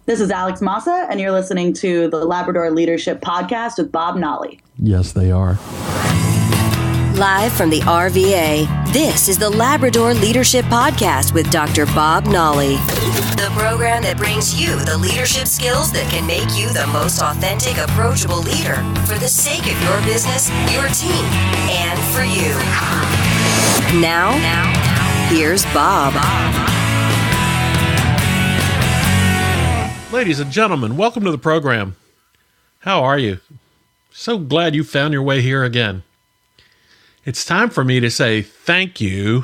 This is Alex Massa, and you're listening to the Labrador Leadership Podcast with Bob Nolly. Yes, they are. Live from the RVA, this is the Labrador Leadership Podcast with Dr. Bob Nolly. The program that brings you the leadership skills that can make you the most authentic, approachable leader for the sake of your business, your team, and for you. Now, here's Bob. Ladies and gentlemen, welcome to the program. How are you? So glad you found your way here again. It's time for me to say thank you.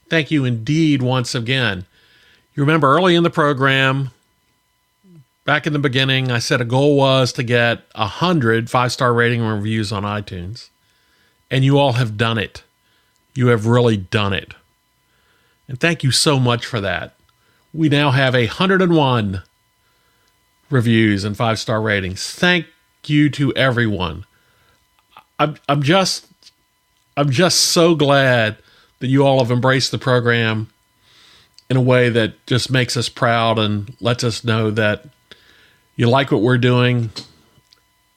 Thank you indeed once again. You remember early in the program, back in the beginning, I said a goal was to get 100 5-star rating and reviews on iTunes. And you all have done it. You have really done it. And thank you so much for that. We now have 101 reviews and 5-star ratings. Thank you to everyone. I'm just so glad that you all have embraced the program in a way that just makes us proud and lets us know that you like what we're doing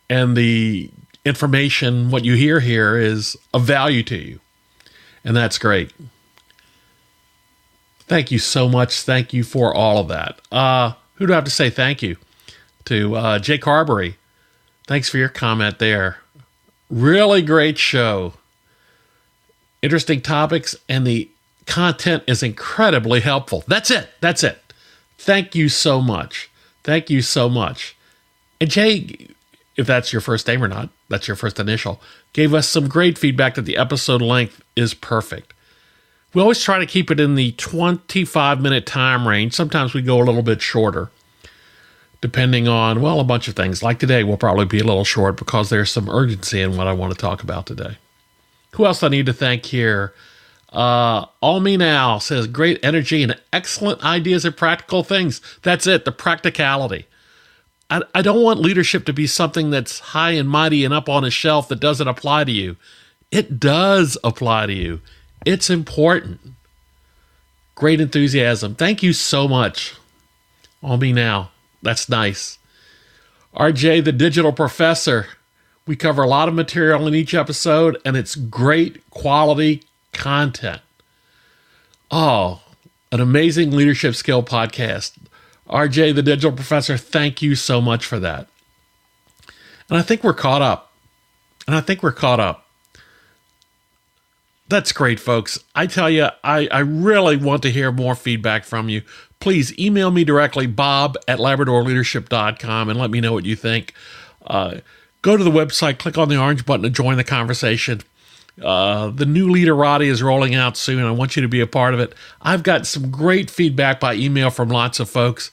and the information, what you hear here, is of value to you. And that's great. Thank you so much. Thank you for all of that. Who do I have to say thank you to? Jay Carberry. Thanks for your comment there. Really great show. Interesting topics, and the content is incredibly helpful. That's it. Thank you so much. Thank you so much. And Jay, if that's your first name or not, that's your first initial, gave us some great feedback that the episode length is perfect. We always try to keep it in the 25-minute time range. Sometimes we go a little bit shorter, depending on, well, a bunch of things. Like today, we'll probably be a little short because there's some urgency in what I want to talk about today. Who else I need to thank here? All Me Now says, great energy and excellent ideas and practical things. That's it, the practicality. I don't want leadership to be something that's high and mighty and up on a shelf that doesn't apply to you. It does apply to you. It's important. Great enthusiasm. Thank you so much. All Me Now. That's nice. RJ, the digital professor. We cover a lot of material in each episode, and it's great quality content. Oh, an amazing leadership skill podcast. RJ, the digital professor, thank you so much for that. And I think we're caught up. That's great, folks. I tell you, I really want to hear more feedback from you. Please email me directly, bob@labradorleadership.com, and let me know what you think. Go to the website, click on the orange button to join the conversation. The new Leaderati is rolling out soon. I want you to be a part of it. I've got some great feedback by email from lots of folks,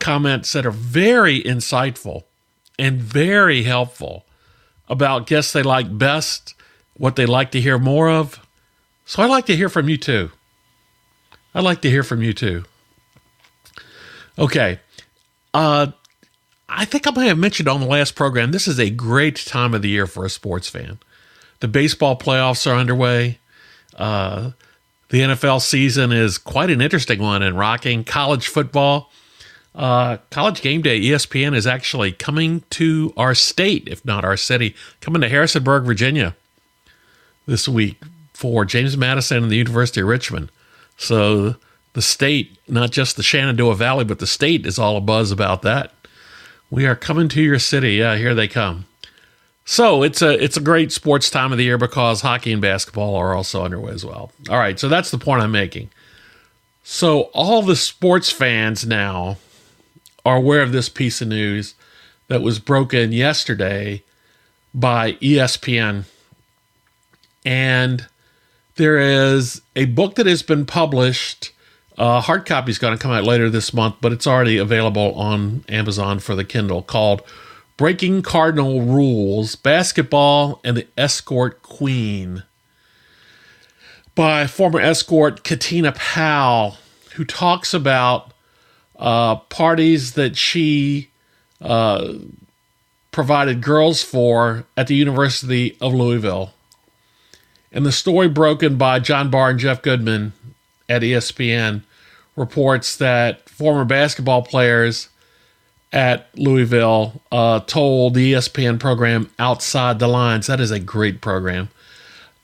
comments that are very insightful and very helpful about guests they like best, what they like to hear more of. So I'd like to hear from you too. Okay. I think I may have mentioned on the last program, this is a great time of the year for a sports fan. The baseball playoffs are underway. The NFL season is quite an interesting one and rocking. College football. College Game Day, ESPN, is actually coming to our state, if not our city, coming to Harrisonburg, Virginia this week for James Madison and the University of Richmond. So the state, not just the Shenandoah Valley, but the state is all abuzz about that. We are coming to your city. Yeah, here they come. So it's a great sports time of the year because hockey and basketball are also underway as well. All right, so that's the point I'm making. So all the sports fans now are aware of this piece of news that was broken yesterday by ESPN. And there is a book that has been published. Hard copy is going to come out later this month, but it's already available on Amazon for the Kindle, called Breaking Cardinal Rules, Basketball and the Escort Queen, by former escort Katina Powell, who talks about parties that she provided girls for at the University of Louisville. And the story broken by John Barr and Jeff Goodman at ESPN reports that former basketball players at Louisville told the ESPN program Outside the Lines, that is a great program,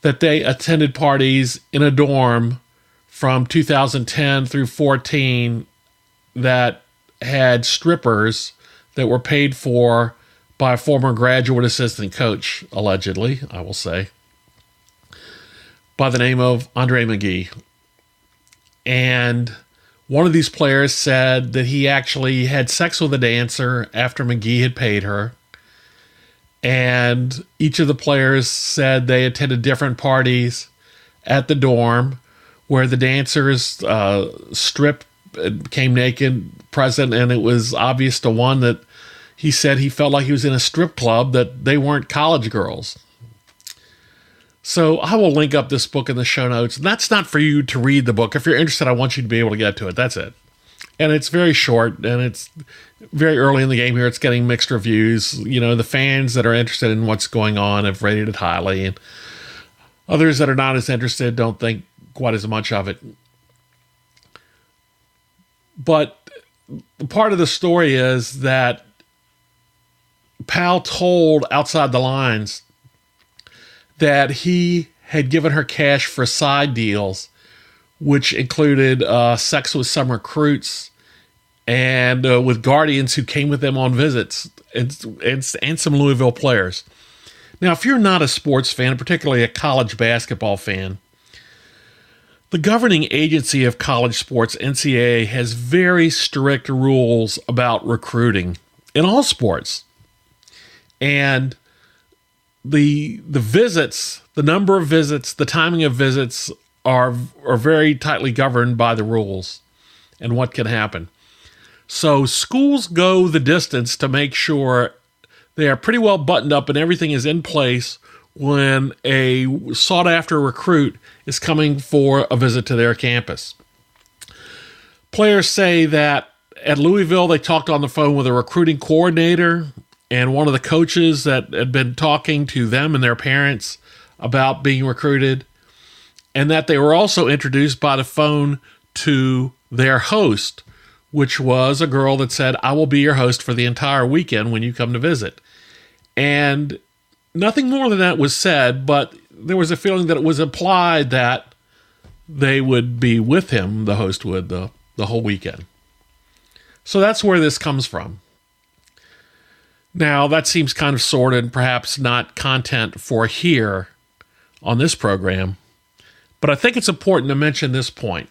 that they attended parties in a dorm from 2010 through 14 that had strippers that were paid for by a former graduate assistant coach, allegedly, I will say, by the name of Andre McGee. And one of these players said that he actually had sex with a dancer after McGee had paid her. And each of the players said they attended different parties at the dorm where the dancers stripped, came naked, present, and it was obvious to one that he said he felt like he was in a strip club, that they weren't college girls. So I will link up this book in the show notes. And that's not for you to read the book. If you're interested, I want you to be able to get to it. That's it. And it's very short, and it's very early in the game here. It's getting mixed reviews. You know, the fans that are interested in what's going on have rated it highly, and others that are not as interested don't think quite as much of it. But part of the story is that Pal told Outside the Lines that he had given her cash for side deals, which included sex with some recruits and with guardians who came with them on visits, and some Louisville players. Now, if you're not a sports fan, particularly a college basketball fan, the governing agency of college sports, NCAA, has very strict rules about recruiting in all sports. And the visits, the number of visits, the timing of visits are very tightly governed by the rules and what can happen. So schools go the distance to make sure they are pretty well buttoned up and everything is in place when a sought-after recruit is coming for a visit to their campus. Players say that at Louisville, they talked on the phone with a recruiting coordinator and one of the coaches that had been talking to them and their parents about being recruited, and that they were also introduced by the phone to their host, which was a girl that said, "I will be your host for the entire weekend when you come to visit." And nothing more than that was said, but there was a feeling that it was implied that they would be with him, the host would, the whole weekend. So that's where this comes from. Now, that seems kind of sordid, perhaps not content for here on this program, but I think it's important to mention this point.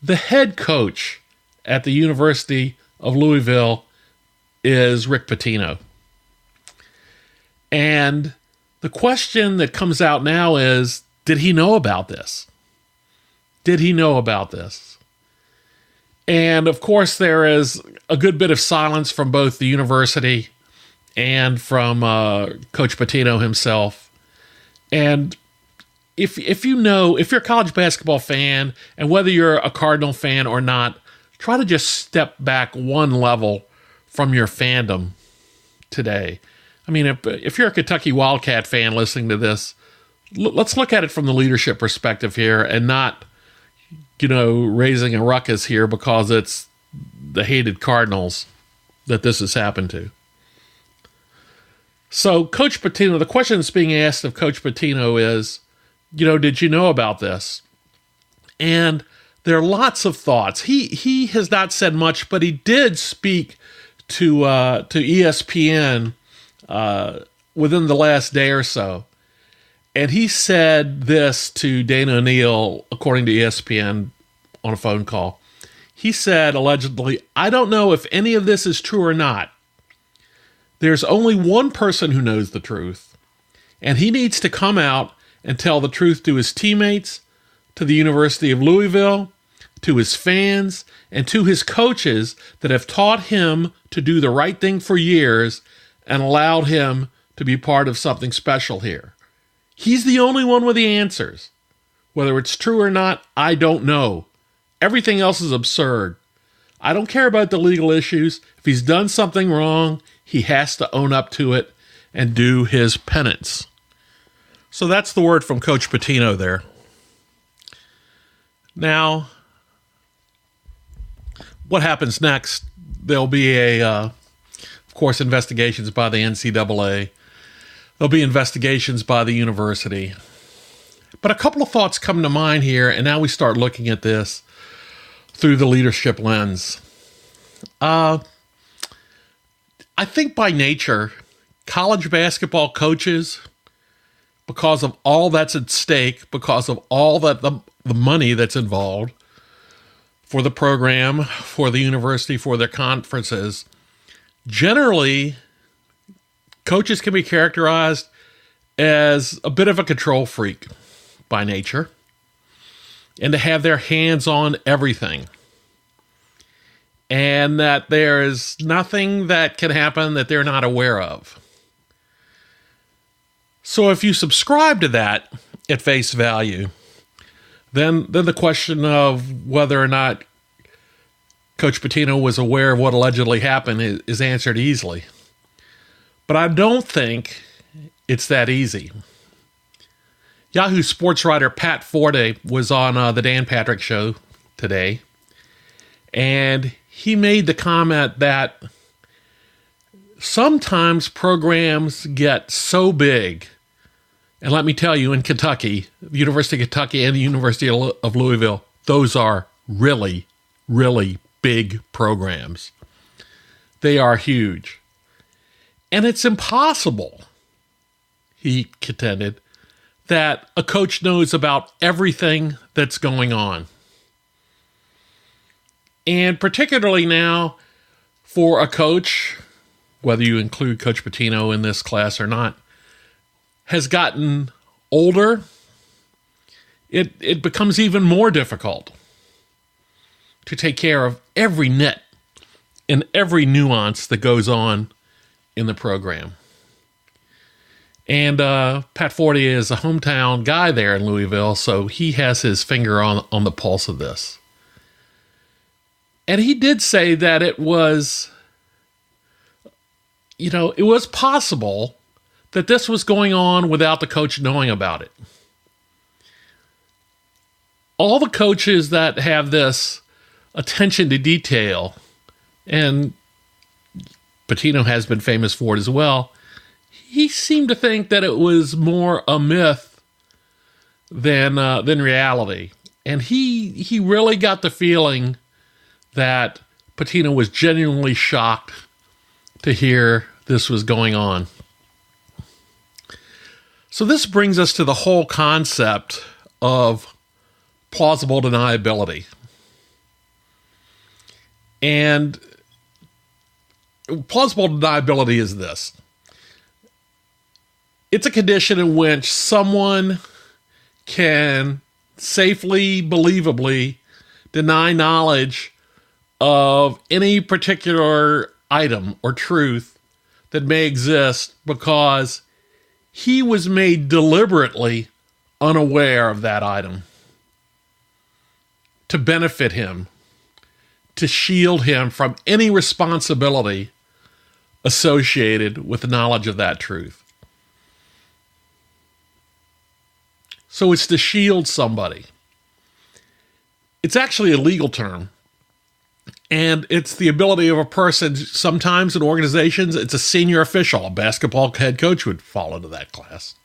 The head coach at the University of Louisville is Rick Pitino. And the question that comes out now is, did he know about this? Did he know about this? And of course, there is a good bit of silence from both the university and from Coach Pitino himself. And if you're a college basketball fan, and whether you're a Cardinal fan or not, try to just step back one level from your fandom today. I mean, if you're a Kentucky Wildcat fan listening to this, let's look at it from the leadership perspective here and not, raising a ruckus here because it's the hated Cardinals that this has happened to. So Coach Pitino, the question that's being asked of Coach Pitino is, did you know about this? And there are lots of thoughts. He has not said much, but he did speak to ESPN within the last day or so. And he said this to Dana O'Neill, according to ESPN, on a phone call. He said, allegedly, "I don't know if any of this is true or not. There's only one person who knows the truth, and he needs to come out and tell the truth to his teammates, to the University of Louisville, to his fans, and to his coaches that have taught him to do the right thing for years and allowed him to be part of something special here. He's the only one with the answers. Whether it's true or not, I don't know. Everything else is absurd. I don't care about the legal issues. If he's done something wrong, he has to own up to it and do his penance." So that's the word from Coach Pitino there. Now, what happens next? there'll be of course, investigations by the NCAA. There'll be investigations by the university. But a couple of thoughts come to mind here, and now we start looking at this through the leadership lens. I think by nature, college basketball coaches, because of all that's at stake, because of all that the money that's involved for the program, for the university, for their conferences, generally, coaches can be characterized as a bit of a control freak by nature, and to have their hands on everything. And that there is nothing that can happen that they're not aware of. So if you subscribe to that at face value, then the question of whether or not Coach Pitino was aware of what allegedly happened is answered easily. But I don't think it's that easy. Yahoo sports writer Pat Forte was on the Dan Patrick Show today, and he made the comment that sometimes programs get so big, and let me tell you, in Kentucky, the University of Kentucky and the University of Louisville, those are really, really big programs. They are huge. And it's impossible, he contended, that a coach knows about everything that's going on. And particularly now, for a coach, whether you include Coach Pitino in this class or not, has gotten older, it becomes even more difficult to take care of every nit and every nuance that goes on in the program. And Pat Forte is a hometown guy there in Louisville, so he has his finger on the pulse of this. And he did say that it was, it was possible that this was going on without the coach knowing about it. All the coaches that have this attention to detail, and Pitino has been famous for it as well, he seemed to think that it was more a myth than reality. And he really got the feeling that Pitino was genuinely shocked to hear this was going on. So this brings us to the whole concept of plausible deniability. And plausible deniability is this. It's a condition in which someone can safely, believably deny knowledge of any particular item or truth that may exist because he was made deliberately unaware of that item to benefit him, to shield him from any responsibility associated with the knowledge of that truth. So it's to shield somebody. It's actually a legal term. And it's the ability of a person, sometimes in organizations, it's a senior official, a basketball head coach would fall into that class,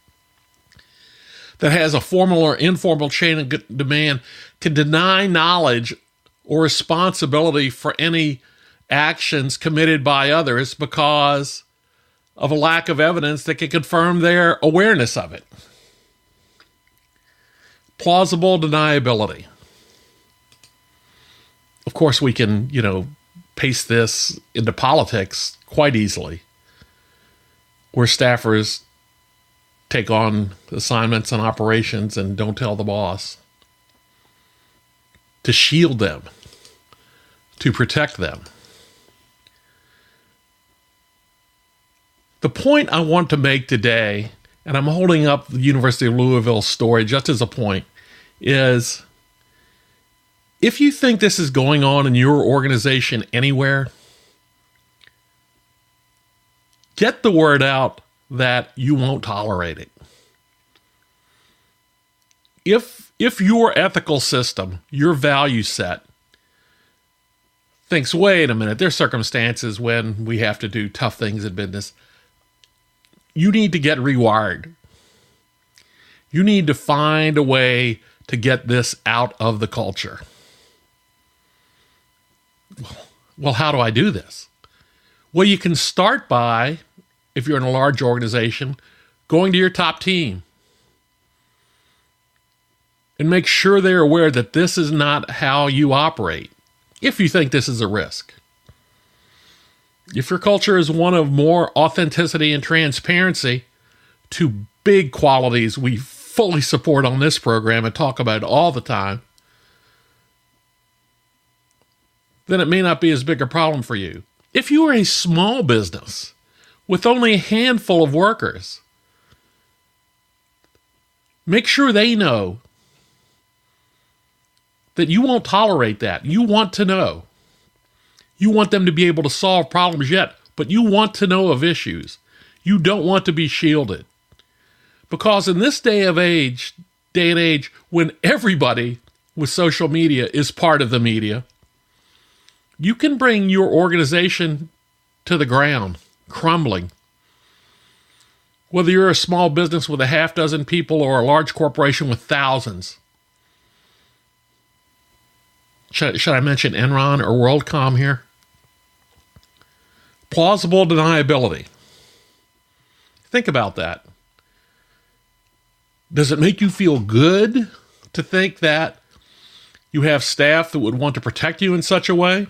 that has a formal or informal chain of demand, can deny knowledge or responsibility for any actions committed by others because of a lack of evidence that can confirm their awareness of it. Plausible deniability. Of course, we can, paste this into politics quite easily, where staffers take on assignments and operations and don't tell the boss, to shield them, to protect them. The point I want to make today, and I'm holding up the University of Louisville story just as a point, is if you think this is going on in your organization anywhere, get the word out that you won't tolerate it. If your ethical system, your value set, thinks, wait a minute, there's circumstances when we have to do tough things in business. You need to get rewired. You need to find a way to get this out of the culture. Well, how do I do this? Well, you can start by, if you're in a large organization, going to your top team and make sure they're aware that this is not how you operate, if you think this is a risk. If your culture is one of more authenticity and transparency, two big qualities we fully support on this program and talk about all the time, then it may not be as big a problem for you. If you are a small business with only a handful of workers, make sure they know that you won't tolerate that. You want to know. You want them to be able to solve problems yet, but you want to know of issues. You don't want to be shielded. Because in this day and age, when everybody with social media is part of the media, you can bring your organization to the ground, crumbling. Whether you're a small business with a half dozen people or a large corporation with thousands. Should I mention Enron or WorldCom here? Plausible deniability. Think about that. Does it make you feel good to think that you have staff that would want to protect you in such a way?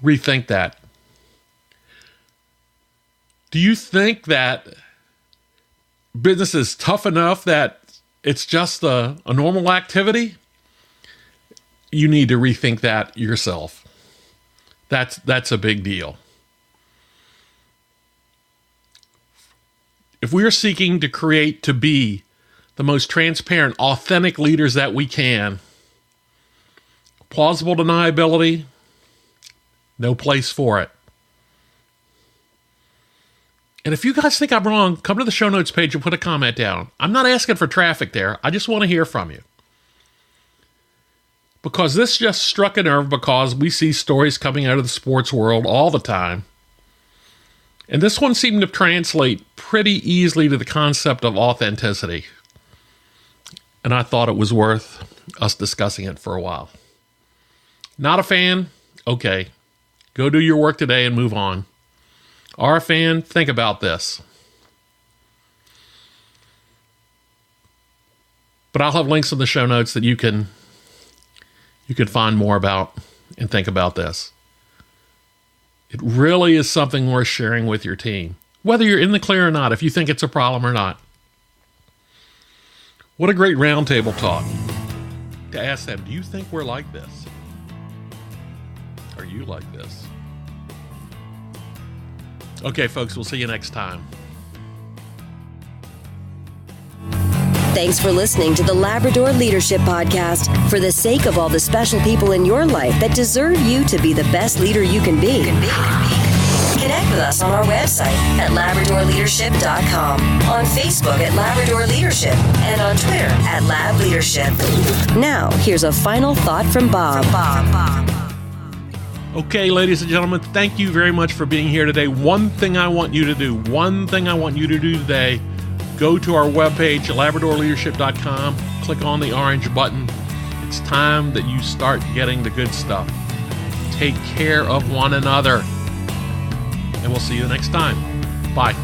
Rethink that. Do you think that business is tough enough that it's just a normal activity? You need to rethink that yourself. That's a big deal. If we are seeking to be the most transparent, authentic leaders that we can, plausible deniability, no place for it. And if you guys think I'm wrong, come to the show notes page and put a comment down. I'm not asking for traffic there. I just want to hear from you. Because this just struck a nerve because we see stories coming out of the sports world all the time. And this one seemed to translate pretty easily to the concept of authenticity. And I thought it was worth us discussing it for a while. Not a fan? Okay. Go do your work today and move on. Are a fan? Think about this. But I'll have links in the show notes that you can find more about and think about this. It really is something worth sharing with your team, whether you're in the clear or not, if you think it's a problem or not. What a great roundtable talk to ask them, do you think we're like this? Are you like this? Okay, folks, we'll see you next time. Thanks for listening to the Labrador Leadership Podcast. For the sake of all the special people in your life that deserve you to be the best leader you can be. Connect with us on our website at LabradorLeadership.com, on Facebook at Labrador Leadership, and on Twitter at Lab Leadership. Now, here's a final thought from Bob. Okay, ladies and gentlemen, thank you very much for being here today. One thing I want you to do today, go to our webpage, LabradorLeadership.com, click on the orange button. It's time that you start getting the good stuff. Take care of one another. And we'll see you next time. Bye.